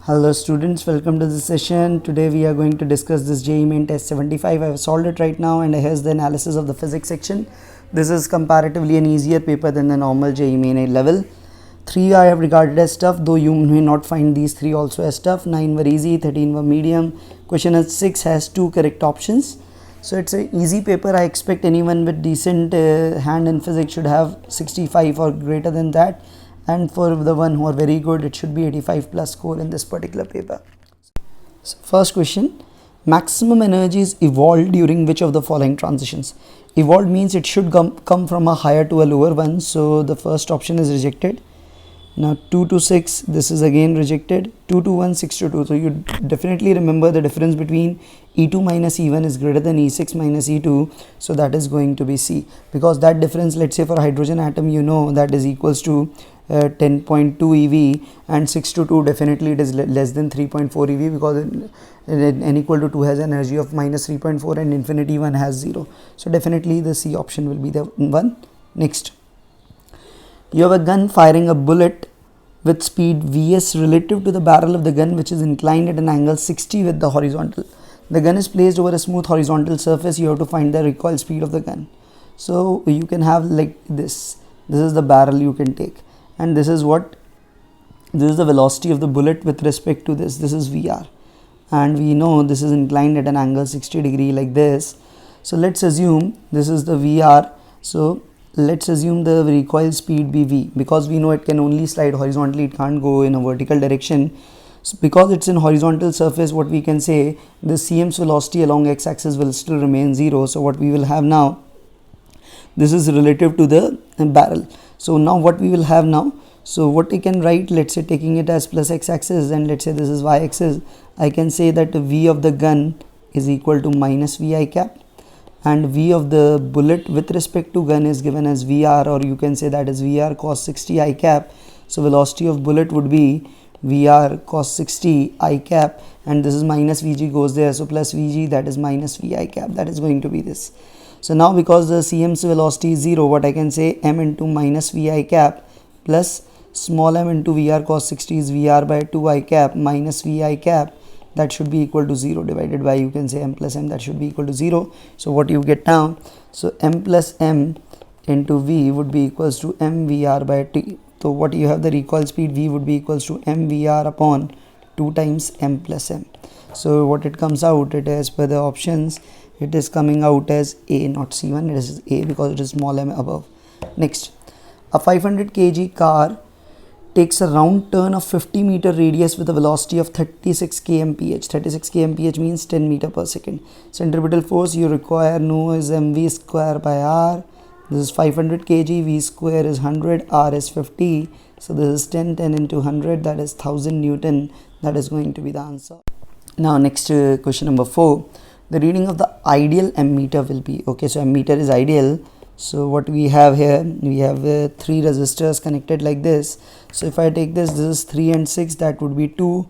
Hello students, welcome to this session. Today we are going to discuss this JEE Main Test 75. I have solved it right now and here's the analysis of the physics section. This is comparatively an easier paper than the normal JEE Main A level. 3 I have regarded as tough, though you may not find these 3 also as tough. 9 were easy, 13 were medium. Question 6 has 2 correct options. So it's an easy paper. I expect anyone with decent hand in physics should have 65 or greater than that. And for the one who are very good, it should be 85 plus score in this particular paper. So first question, maximum energy is evolved during which of the following transitions? Evolved means it should come from a higher to a lower one, so the first option is rejected. Now 2 to 6, this is again rejected. 2 to 1, 6 to 2. So you definitely remember the difference between E2 minus E1 is greater than E6 minus E2. So that is going to be C, because that difference, let's say for hydrogen atom, you know that is equals to 10.2 EV, and 6 to 2 definitely it is less than 3.4 EV, because n equal to 2 has an energy of minus 3.4 and infinity 1 has 0. So definitely the C option will be the one. Next, you have a gun firing a bullet with speed Vs relative to the barrel of the gun, which is inclined at an angle 60 with the horizontal. The gun is placed over a smooth horizontal surface. You have to find the recoil speed of the gun. So you can have like this is the barrel you can take, and this is the velocity of the bullet with respect to this is VR, and we know this is inclined at an angle 60 degree like this. So let's assume this is the VR. So let's assume the recoil speed be V, because we know it can only slide horizontally, it can't go in a vertical direction. So because it's in horizontal surface, what we can say, the CM's velocity along x-axis will still remain 0. So what we will have now, this is relative to the barrel. So now what we will have now, so what I can write, let's say taking it as plus x-axis, and let's say this is y-axis, I can say that V of the gun is equal to minus Vi cap, and V of the bullet with respect to gun is given as VR, or you can say that is VR cos 60 I cap. So velocity of bullet would be VR cos 60 I cap, and this is minus Vg goes there, so plus Vg, that is minus Vi cap, that is going to be this. So now because the CM's velocity is 0, what I can say, m into minus Vi cap plus small m into VR cos 60 is VR by 2 I cap minus Vi cap, that should be equal to 0, divided by, you can say, m plus m, that should be equal to 0. So what you get now, so m plus m into V would be equals to m VR by t. So what you have, the recoil speed V would be equals to m VR upon 2 times m plus m. So what it comes out, it as per the options, it is coming out as A, not C1, it is A because it is small m above. Next, a 500 kg car takes a round turn of 50 meter radius with a velocity of 36 kmph. 36 kmph means 10 meter per second. Centripetal force you require know is mv square by r. This is 500 kg, v square is 100, r is 50. So this is 10 into 100, that is 1000 Newton. That is going to be the answer. Now next question number 4. The reading of the ideal ammeter will be, okay, so ammeter is ideal. So what we have here, we have 3 resistors connected like this. So if I take this is 3 and 6, that would be 2,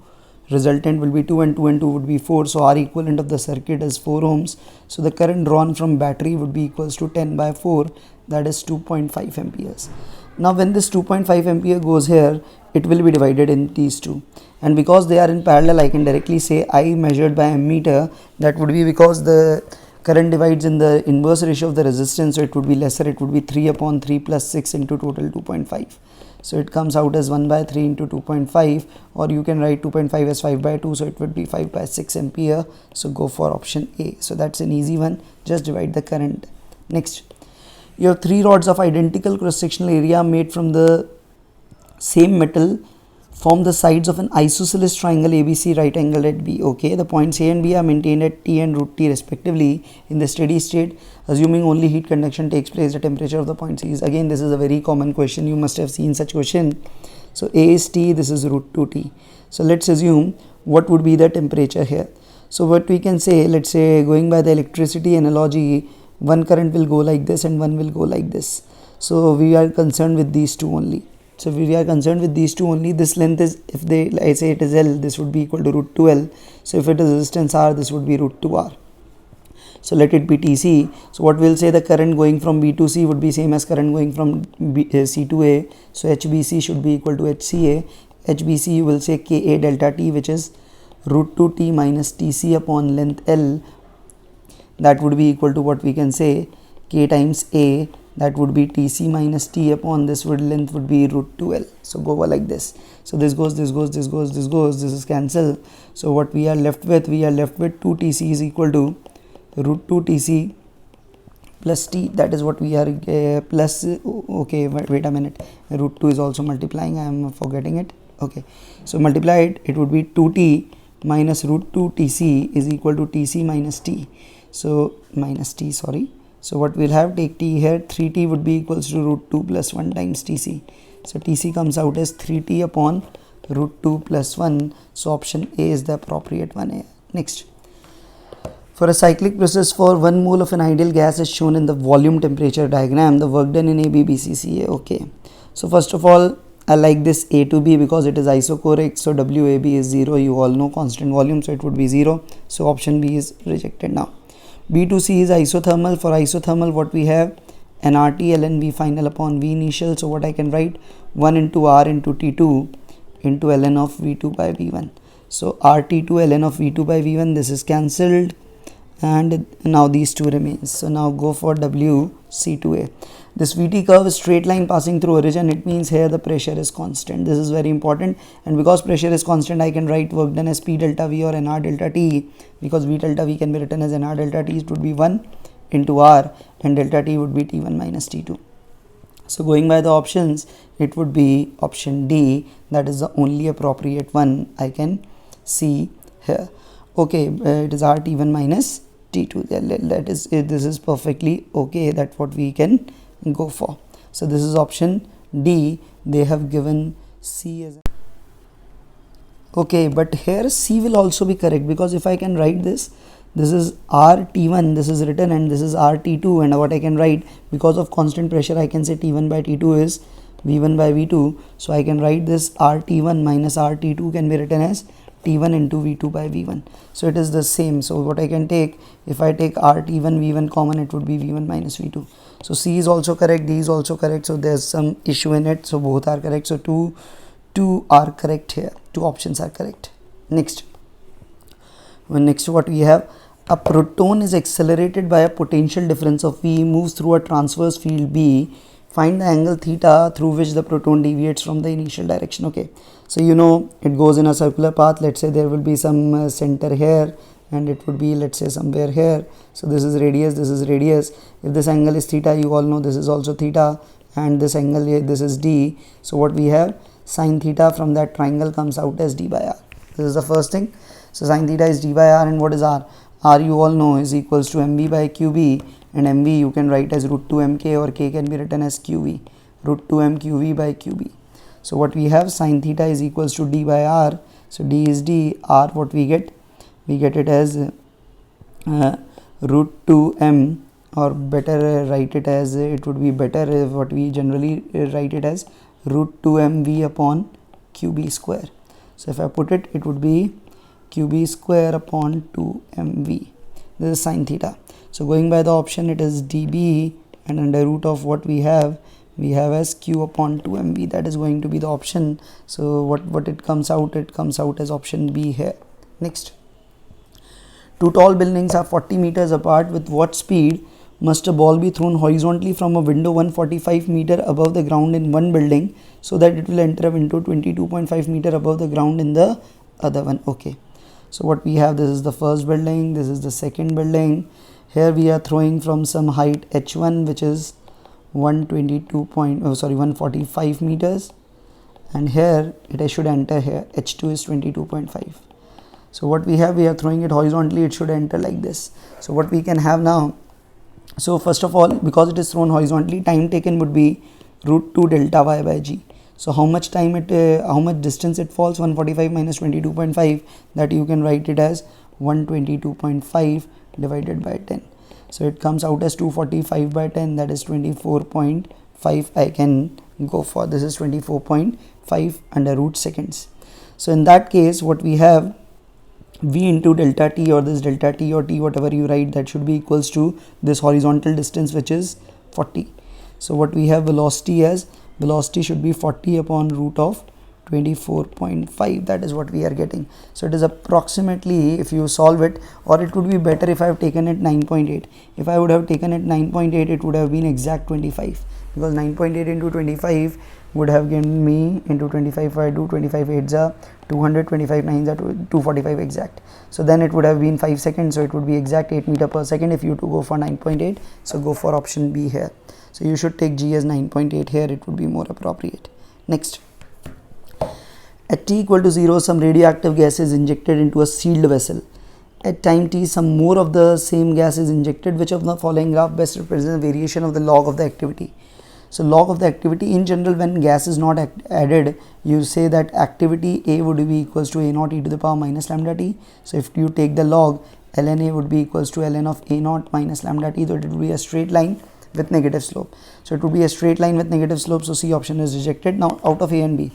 resultant will be 2, and 2 and 2 would be 4. So R equivalent of the circuit is 4 ohms. So the current drawn from battery would be equals to 10 by 4, that is 2.5 amperes. Now when this 2.5 ampere goes here, it will be divided in these two, and because they are in parallel, I can directly say I measured by ammeter, that would be because the current divides in the inverse ratio of the resistance, so it would be lesser, it would be 3 upon 3 plus 6 into total 2.5. So it comes out as 1 by 3 into 2.5, or you can write 2.5 as 5 by 2, so it would be 5 by 6 ampere. So go for option A. So that's an easy one, just divide the current. Next, you have 3 rods of identical cross-sectional area made from the same metal form the sides of an isosceles triangle ABC right angled at B. Okay, the points A and B are maintained at T and root T respectively in the steady state, assuming only heat conduction takes place. The temperature of the point C is, again this is a very common question, you must have seen such question. So A is T, this is root 2T. So let's assume what would be the temperature here. So what we can say, let's say going by the electricity analogy, one current will go like this and one will go like this. So we are concerned with these two only. So if we are concerned with these two only, this length is, if they, I say it is L, this would be equal to root 2L. So if it is resistance R, this would be root 2R. So let it be TC. So what we'll say, the current going from B to C would be same as current going from C to A. So HBC should be equal to HCA. HBC, you will say Ka delta t, which is root 2 t minus Tc upon length L. That would be equal to what we can say K times A, that would be Tc minus T upon this would length would be root 2L. So go over like this. So this goes, this goes, this goes, this goes, this is cancel. So what we are left with, 2 Tc is equal to root 2 Tc plus T. That is what we are plus, okay, wait a minute, root 2 is also multiplying, I am forgetting it. Okay, so multiplied, it would be 2t minus root 2 Tc is equal to Tc minus T. So minus T, sorry. So what we'll have, take T here, 3t would be equals to root 2 plus 1 times Tc. So Tc comes out as 3t upon root 2 plus 1. So option A is the appropriate one here. Next. For a cyclic process, for 1 mole of an ideal gas is shown in the volume temperature diagram. The work done in ABBCCA. Okay. So first of all, I like this A to B because it is isochoric. So WAB is 0. You all know constant volume. So it would be 0. So option B is rejected now. B to C is isothermal. For isothermal, what we have, nRT ln V final upon V initial. So what I can write, 1 into R into T2 into ln of V2 by V1. So RT2 ln of V2 by V1, this is cancelled, and now these two remains. So now go for WC2A. This VT curve is straight line passing through origin. It means here the pressure is constant. This is very important, and because pressure is constant, I can write work done as P delta V or nR delta T, because V delta V can be written as nR delta T. It would be 1 into R, and delta T would be T1 minus T2. So going by the options, it would be option D. That is the only appropriate one I can see here. Okay, it is R T1 minus T2. That is, this is perfectly okay. That's what we can go for. So this is option D. They have given C as okay, but here C will also be correct, because if I can write this is RT1, this is written, and this is RT2, and what I can write, because of constant pressure, I can say T1 by T2 is V1 by V2. So I can write this RT1 minus RT2 can be written as T1 into V2 by V1. So it is the same. So what I can take, if I take RT1 V1 common, it would be V1 minus V2. So C is also correct, D is also correct. So there's some issue in it. So both are correct. So two are correct here. Two options are correct. Next. Next what we have, a proton is accelerated by a potential difference of V, moves through a transverse field B. Find the angle theta through which the proton deviates from the initial direction. Okay, so you know it goes in a circular path. Let's say there will be some center here, and it would be, let's say, somewhere here. So this is radius, this is radius. If this angle is theta, you all know this is also theta, and this angle here, this is D. So what we have, sine theta from that triangle comes out as D by R. This is the first thing. So sine theta is D by R, and what is R? R you all know is equals to mv by qb, and mv you can write as root 2 mk, or k can be written as qv, root 2 m qv by qb. So what we have, sine theta is equals to D by R. So D is D, R what we get it as root 2 m, or better write it as, it would be better what we generally write it as root 2 mv upon qb square. So if I put it, it would be qb square upon 2 mv. This is sine theta. So going by the option, it is dB, and under root of what we have as q upon 2 mv. That is going to be the option. So what it comes out as option B here. Next, two tall buildings are 40 meters apart. With what speed must a ball be thrown horizontally from a window 145 meter above the ground in one building, so that it will enter a window 22.5 meter above the ground in the other one? Okay, so what we have, this is the first building, this is the second building. Here we are throwing from some height h1, which is 145 meters, and here it should enter here, h2 is 22.5. So what we have, we are throwing it horizontally, it should enter like this. So what we can have now, so first of all, because it is thrown horizontally, time taken would be root 2 delta y by g. So how much time how much distance it falls, 145 minus 22.5, that you can write it as 122.5 divided by 10. So it comes out as 245 by 10, that is 24.5. I can go for, this is 24.5 under root seconds. So in that case, what we have, v into delta t, or this delta t or t, whatever you write, that should be equals to this horizontal distance, which is 40. So what we have, velocity as, velocity should be 40 upon root of 24.5, that is what we are getting. So it is approximately, if you solve it, or it would be better if I have taken it 9.8. If I would have taken it 9.8, it would have been exact 25, because 9.8 into 25 would have given me into 25. If I do 25 8s are 200, 25 9s are 245 exact. So then it would have been 5 seconds, so it would be exact 8 meter per second if you to go for 9.8. So go for option B here. So you should take G as 9.8 here, it would be more appropriate. Next, at t equal to 0, some radioactive gas is injected into a sealed vessel. At time t, some more of the same gas is injected. Which of the following graph best represents the variation of the log of the activity? So log of the activity, in general, when gas is not added, you say that activity A would be equals to A naught e to the power minus lambda t. So if you take the log, ln A would be equals to ln of A naught minus lambda t, so it would be a straight line with negative slope. So it would be a straight line with negative slope, so C option is rejected. Now out of A and B,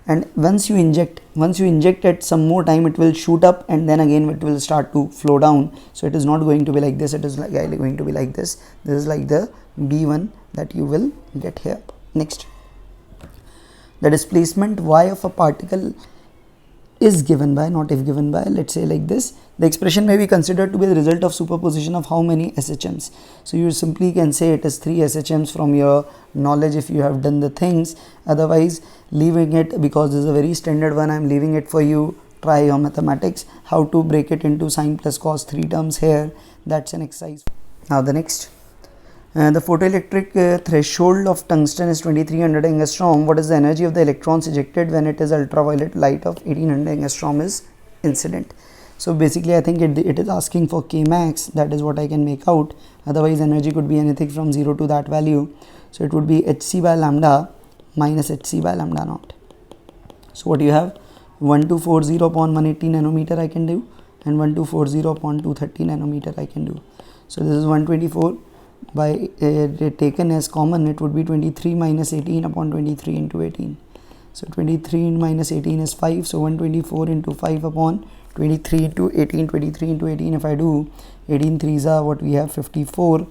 and once you inject at some more time, it will shoot up and then again it will start to flow down. So it is not going to be like this, it is like going to be like this. This is like the B1 that you will get here. Next, the displacement y of a particle is given by, not if given by, let's say like this. The expression may be considered to be the result of superposition of how many SHMs. So you simply can say it is 3 SHMs from your knowledge if you have done the things. Otherwise, leaving it, because this is a very standard one, I am leaving it for you. Try your mathematics, how to break it into sine plus cos, 3 terms here. That's an exercise. Now the next, the photoelectric threshold of tungsten is 2300 angstrom. What is the energy of the electrons ejected when it is ultraviolet light of 1800 angstrom is incident? So basically I think it is asking for K max, that is what I can make out. Otherwise energy could be anything from 0 to that value. So it would be hc by lambda minus hc by lambda naught. So what you have, 1240 upon 180 nanometer I can do, and 1240 upon 230 nanometer I can do. So this is 124 by taken as common, it would be 23 minus 18 upon 23 into 18. So 23 minus 18 is 5, so 124 into 5 upon 23 into 18, 23 into 18 if I do, 18 3s are what we have 54,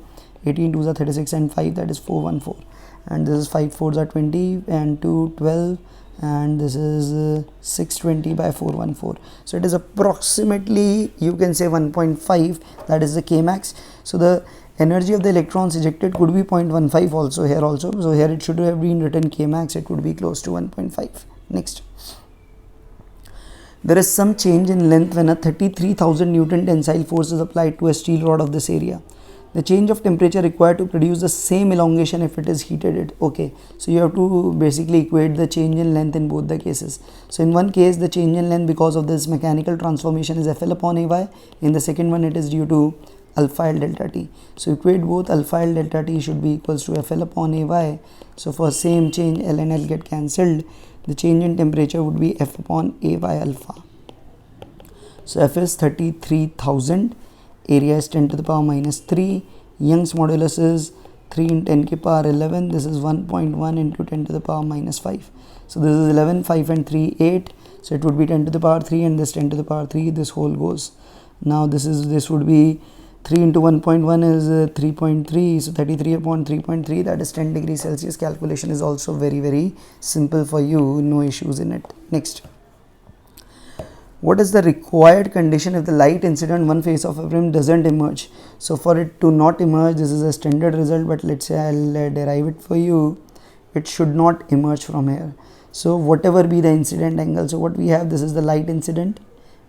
18 2s are 36 and 5, that is 414, and this is 5 4s are 20 and 2 12, and this is 620 by 414. So it is approximately, you can say 1.5, that is the K max. So the energy of the electrons ejected could be 0.15 also here also. So here it should have been written K max, it would be close to 1.5. Next, there is some change in length when a 33,000 Newton tensile force is applied to a steel rod of this area. The change of temperature required to produce the same elongation if it is heated. Okay, so you have to basically equate the change in length in both the cases. So in one case the change in length because of this mechanical transformation is FL upon AY. In the second one it is due to alpha L delta T. So equate both, alpha L delta T should be equals to FL upon AY. So for same change, L and L get cancelled. The change in temperature would be F upon AY alpha. So F is 33,000, area is 10 to the power minus 3, Young's modulus is 3 in 10 to the power 11, this is 1.1 into 10 to the power minus 5. So this is 11, 5 and 3, 8. So it would be 10 to the power 3 and this 10 to the power 3, this whole goes. Now this would be 3 into 1.1 is 3.3, so 33 upon 3.3, that is 10 degrees Celsius. Calculation is also very simple for you, no issues in it. Next, what is the required condition if the light incident one face of a frame doesn't emerge? So for it to not emerge, this is a standard result, but let's say I'll derive it for you. It should not emerge from here. So whatever be the incident angle, so what we have, this is the light incident,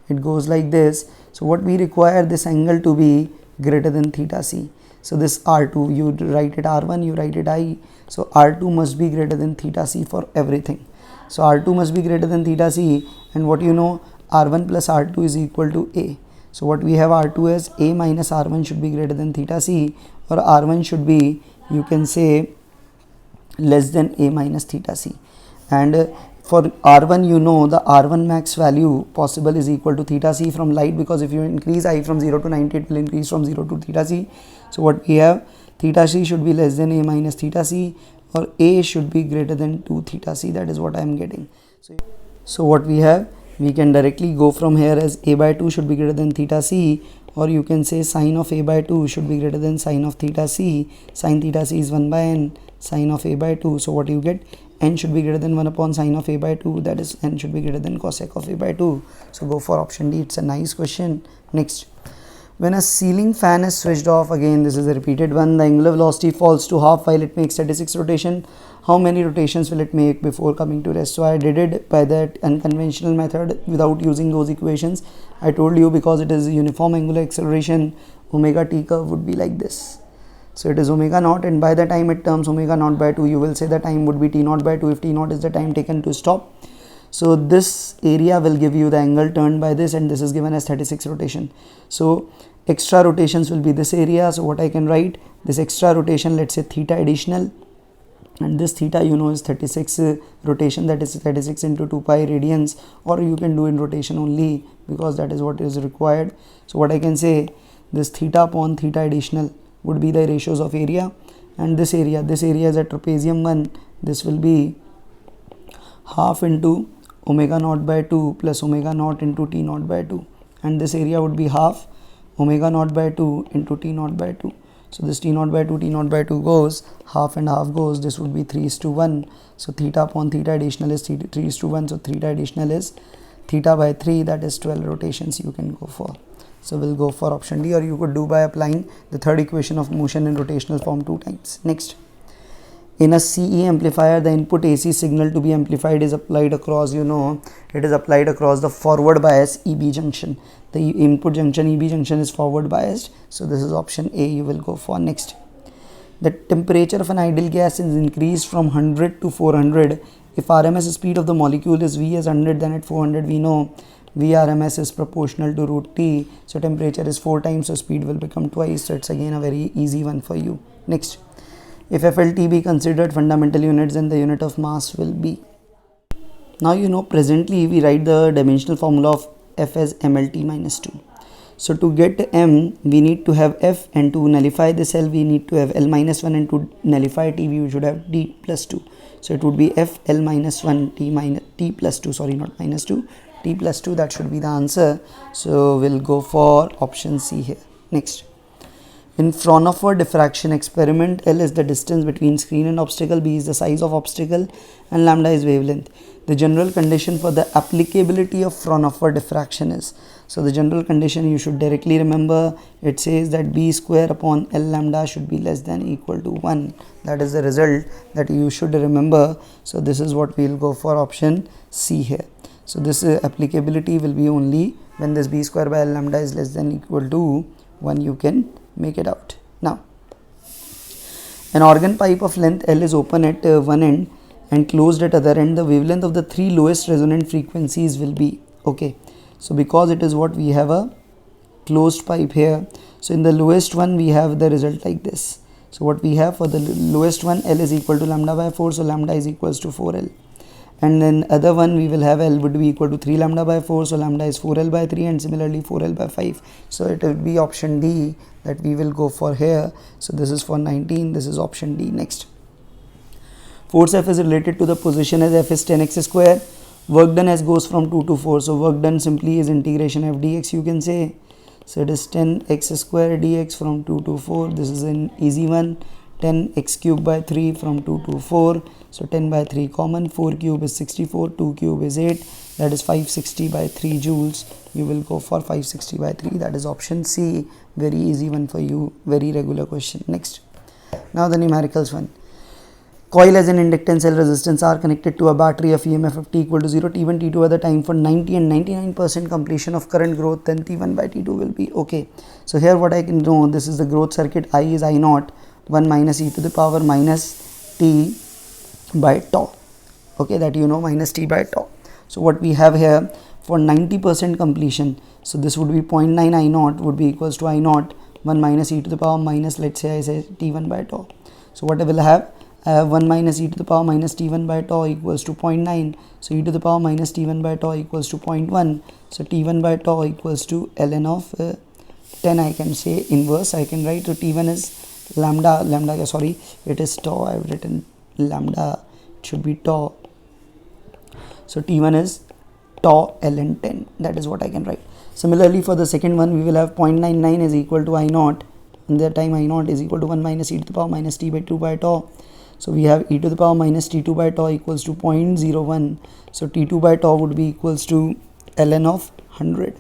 it goes like this. So what we require, this angle to be greater than theta c. So this R2, you write it R1, you write it I. So R2 must be greater than theta c for everything. So R2 must be greater than theta c, and what you know, R1 plus R2 is equal to A. So what we have, R2 as A minus R1 should be greater than theta c, or R1 should be, you can say, less than A minus theta c. And for R1, you know the R1 max value possible is equal to theta c from light, because if you increase I from 0 to 90, it will increase from 0 to theta c. So what we have, theta c should be less than A minus theta c, or A should be greater than 2 theta c. That is what I am getting. So what we have, we can directly go from here as A by 2 should be greater than theta c, or you can say sine of A by 2 should be greater than sine of theta c. Sine theta c is 1 by n, sine of A by 2. So what you get, n should be greater than 1 upon sine of a by 2, that is n should be greater than cosec of a by 2. So go for option D. It's a nice question. Next, when a ceiling fan is switched off, again this is a repeated one, the angular velocity falls to half while it makes 36 rotation. How many rotations will it make before coming to rest? So I did it by that unconventional method without using those equations. I told you because it is a uniform angular acceleration, omega t curve would be like this. So it is omega naught, and by the time it turns omega naught by 2, you will say the time would be t naught by 2 if t naught is the time taken to stop. So this area will give you the angle turned by this, and this is given as 36 rotation. So extra rotations will be this area. So what I can write, this extra rotation, let's say theta additional, and this theta you know is 36 rotation, that is 36 into 2 pi radians, or you can do in rotation only because that is what is required. So what I can say, this theta upon theta additional would be the ratios of area, and this area is a trapezium one, this will be half into omega naught by 2 plus omega naught into t naught by 2, and this area would be half omega naught by 2 into t naught by 2. So this t naught by 2 goes, half and half goes, this would be 3:1. So theta upon theta additional is 3:1, so theta additional is theta by 3, that is 12 rotations you can go for. So we'll go for option D, or you could do by applying the third equation of motion in rotational form 2 times. Next, in a CE amplifier, the input AC signal to be amplified is applied across, it is applied across the forward bias EB junction. The input junction EB junction is forward biased, so this is option A you will go for. Next, the temperature of an ideal gas is increased from 100 to 400 if RMS speed of the molecule is V as 100, then at 400 we know Vrms is proportional to root T, so temperature is 4 times, so speed will become twice. So it's again a very easy one for you. Next, if FLT be considered fundamental units, then the unit of mass will be. Now presently we write the dimensional formula of F as mLT minus 2. So to get M, we need to have F, and to nullify this L we need to have L minus 1, and to nullify T we should have T plus 2. So it would be F L minus 1 T plus 2, sorry not minus 2, T plus 2, that should be the answer. So we'll go for option C here. Next, in Fraunhofer diffraction experiment, L is the distance between screen and obstacle, B is the size of obstacle, and lambda is wavelength. The general condition for the applicability of Fraunhofer diffraction is, so the general condition you should directly remember, it says that B square upon L lambda should be less than equal to 1. That is the result that you should remember. So this is what we will go for option C here. So this applicability will be only when this B square by L lambda is less than equal to 1, you can make it out. Now, an organ pipe of length L is open at one end and closed at other end. The wavelength of the 3 lowest resonant frequencies will be, okay, so because it is what we have a closed pipe here, so in the lowest one we have the result like this. So what we have for the lowest one, L is equal to lambda by 4, so lambda is equals to 4L. And then other one we will have L would be equal to 3 lambda by 4, so lambda is 4L by 3, and similarly 4L by 5. So it will be option D that we will go for here. So this is for 19, this is option D. Next, force F is related to the position as F is 10x square. Work done as goes from 2 to 4. So work done simply is integration f dx, you can say. So it is 10x square dx from 2 to 4. This is an easy one. 10x cube by 3 from 2 to 4. So 10 by 3 common. 4 cube is 64. 2 cube is 8. That is 560 by 3 joules. You will go for 560 by 3. That is option C. Very easy one for you. Very regular question. Next. Now the numericals one. Coil as an inductance L resistance are connected to a battery of EMF of T equal to 0, T1, T2 are the time for 90 and 99% completion of current growth, then T1 by T2 will be okay. So here what I can know, this is the growth circuit, I is I naught, 1 minus e to the power minus T by tau. Okay, that you know, minus T by tau. So what we have here for 90% completion, so this would be 0.9 I naught would be equals to I naught, 1 minus e to the power minus, let's say I say T1 by tau. So what I will have, I have 1 minus e to the power minus T1 by tau equals to 0.9. So e to the power minus T1 by tau equals to 0.1. So T1 by tau equals to ln of 10, I can say inverse. I can write, so T1 is lambda, sorry, it is tau. I have written lambda, it should be tau. So T1 is tau ln 10. That is what I can write. Similarly, for the second one, we will have 0.99 is equal to I naught. And that time I naught is equal to 1 minus e to the power minus T by 2 by tau. So we have e to the power minus t2 by tau equals to 0.01. So t2 by tau would be equals to ln of 100.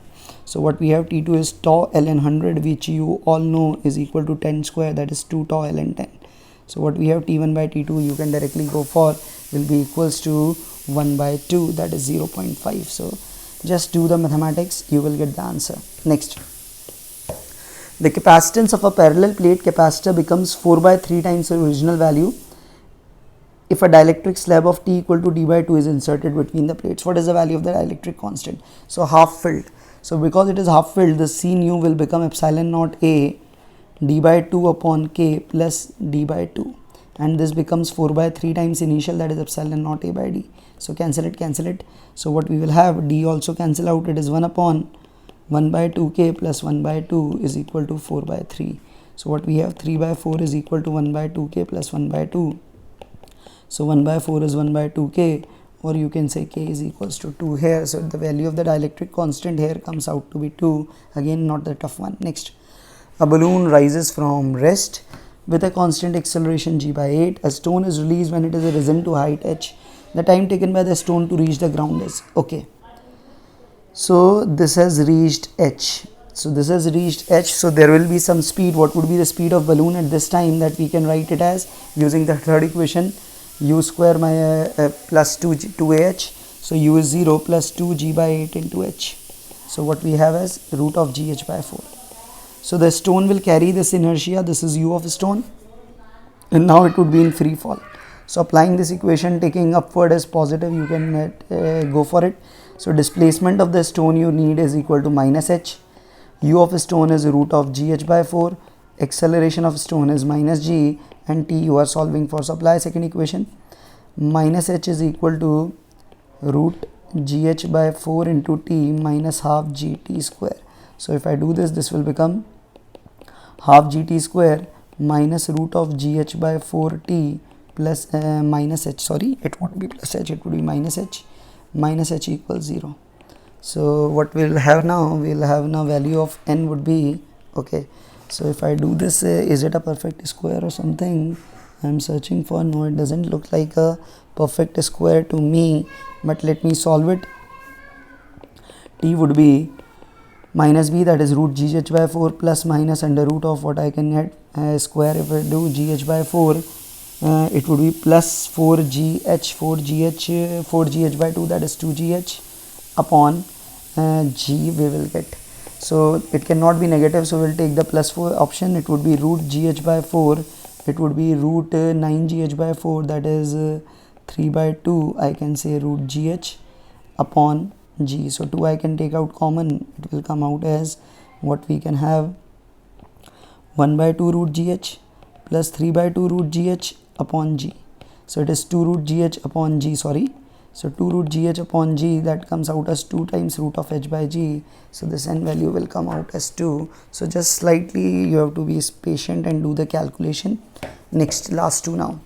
So what we have, t2 is tau ln 100, which you all know is equal to 10 square, that is 2 tau ln 10. So what we have, t1 by t2 you can directly go for will be equals to 1 by 2, that is 0.5. So just do the mathematics, you will get the answer. Next, the capacitance of a parallel plate capacitor becomes 4 by 3 times the original value if a dielectric slab of t equal to d by 2 is inserted between the plates. What is the value of the dielectric constant? So half filled. So because it is half filled, the C nu will become epsilon naught A d by 2 upon k plus d by 2, and this becomes 4 by 3 times initial, that is epsilon naught A by d. So cancel it, cancel it. So what we will have, d also cancel out, it is 1 upon 1 by 2k plus 1 by 2 is equal to 4 by 3. So what we have, 3 by 4 is equal to 1 by 2k plus 1 by 2. So 1 by 4 is 1 by 2k, or you can say k is equals to 2 here. So the value of the dielectric constant here comes out to be 2. Again, not the tough one. Next, a balloon rises from rest with a constant acceleration g by 8. A stone is released when it is risen to height h. The time taken by the stone to reach the ground is, okay. So this has reached h. So this has reached h. So there will be some speed. What would be the speed of balloon at this time? That we can write it as, using the third equation, u square plus 2ah. So u is 0 plus 2g by 8 into h. So what we have as root of gh by 4. So the stone will carry this inertia. This is u of stone, and now it would be in free fall. So applying this equation, taking upward as positive, you can go for it. So displacement of the stone you need is equal to minus h. U of stone is root of gh by 4. Acceleration of stone is minus g, and t you are solving for. So apply second equation. Minus h is equal to root gh by 4 into t minus half gt square. So if I do this, this will become half gt square minus root of gh by 4t plus minus h, sorry, it won't be plus h, it would be minus h equals 0. So what we'll have now, we'll have now value of n would be, okay, so if I do this, is it a perfect square or something? I'm searching for, no, it doesn't look like a perfect square to me, but let me solve it. T would be minus b, that is root gh by 4 plus minus under root of what I can get square. If I do gh by 4, it would be plus 4gh by 2, that is 2gh upon g we will get. So it cannot be negative, so we'll take the plus 4 option. It would be root gh by 4, it would be root 9gh by 4, that is 3 by 2, I can say root gh upon g. So 2 I can take out common, it will come out as what we can have, 1 by 2 root gh plus 3 by 2 root gh upon g. So it is 2 root gh upon g, sorry. So 2 root gh upon g, that comes out as 2 times root of h by g. So this n value will come out as 2. So just slightly you have to be patient and do the calculation. Next, last two now.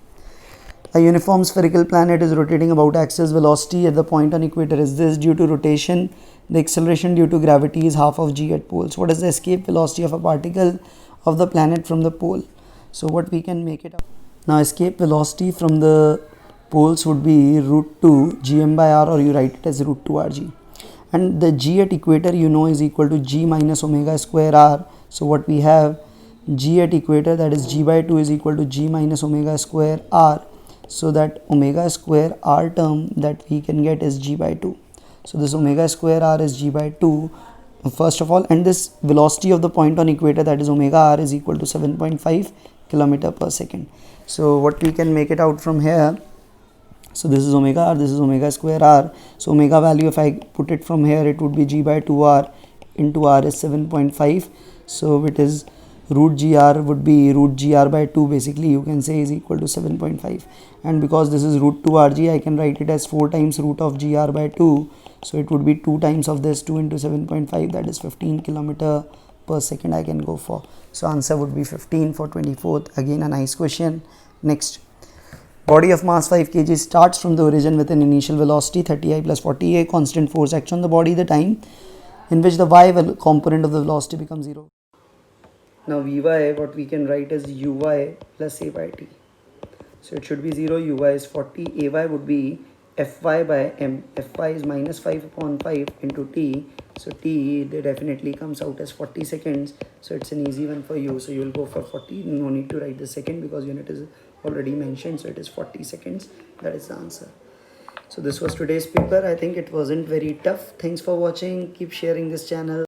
A uniform spherical planet is rotating about axis. Velocity at the point on equator is this. Due to rotation, the acceleration due to gravity is half of g at poles. What is the escape velocity of a particle of the planet from the pole? So what we can make it up. Now escape velocity from the poles would be root 2 gm by r, or you write it as root 2 rg. And the g at equator you know is equal to g minus omega square r. So what we have, g at equator, that is g by 2 is equal to g minus omega square r. So that omega square r term that we can get is g by 2. So this omega square r is g by 2 first of all, and this velocity of the point on equator, that is omega r, is equal to 7.5 kilometer per second. So what we can make it out from here, so this is omega r, this is omega square r. So omega value, if I put it from here, it would be g by 2r into r is 7.5. So it is root gr would be root gr by 2, basically you can say, is equal to 7.5. And because this is root 2 rg, I can write it as 4 times root of gr by 2. So it would be 2 times of this, 2 into 7.5, that is 15 kilometer per second I can go for. So answer would be 15 for 24th. Again a nice question. Next, body of mass 5 kg starts from the origin with an initial velocity 30I plus 40A. Constant force acts on the body the time in which the y component of the velocity becomes 0. Now Vy, what we can write as uy plus a by t. So it should be 0, uy is 40, ay would be fy by m. Fy is minus 5 upon 5 into t. So t definitely comes out as 40 seconds. So it's an easy one for you. So you will go for 40. No need to write the second because unit is already mentioned. So it is 40 seconds. That is the answer. So this was today's paper. I think it wasn't very tough. Thanks for watching. Keep sharing this channel.